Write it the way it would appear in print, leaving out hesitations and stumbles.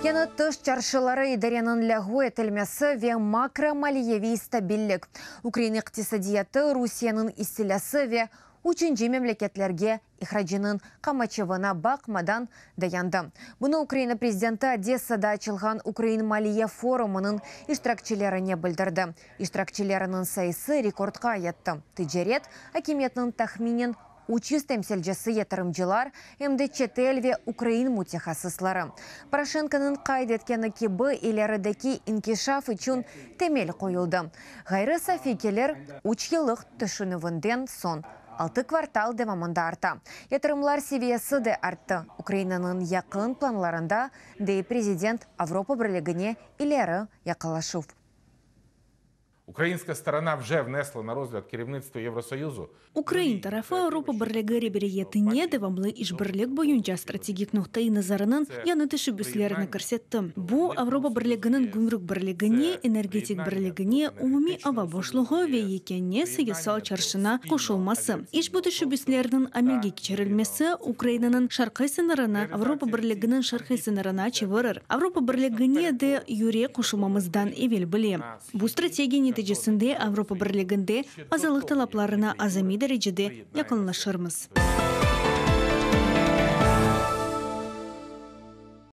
Яны тыш чаршылары идарянын лягу этелмесі ве макро-малиевий стабиллік. Украина иқтисадияты Русияның истилясы ве учинжи мемлекетлерге ихраджинын камачевына бақмадан даянды. Бұны Украина президенті Одессада ачылған Украин малия форумының иштиракчилеріне білдірді. Иштиракчилерінің сайысы рекордқа аятты. Тиджерет акиметінің тахминен 300 темселжесі етірімділар әмді четелве Украин мутехасыслары. Порошенконың қайдеткені кебі елерідекі инкишаф үшін темел қойылды. Ғайры Софикелер 3 елық түшінівінден сон 6 квартал демамында арта. Етірімлар севиясы де артты. Украинаның яқын планларында де президент Авропа бірлігіне илері яқалашув. Українська сторона вже внесла на розгляд керівництва Євросоюзу. Украин тарафы Авропа бірлігі ребериетіне девамлы іш бірлік бойынша стратегик нұқтай назарының яны түші бүслеріні көрсетті. Бұ Авропа бірлігінің гүмрік бірлігіне, энергетик бірлігіне, умуми ава бошлығы ве екенне саясал чаршына қошылмасы. Іш бұ түші бүслерінің амелге кечерілмесі Украинаның шарқай сынарына, Авропа бірлігінің шарқай сынарына чевырыр. Авропа бірлігіне де юре қошылмамыздан евел біле. Бұ стратегия нәтижесінде Авропа бірлігінде азалық талапларына азами дәрежеде якынлашырмыз.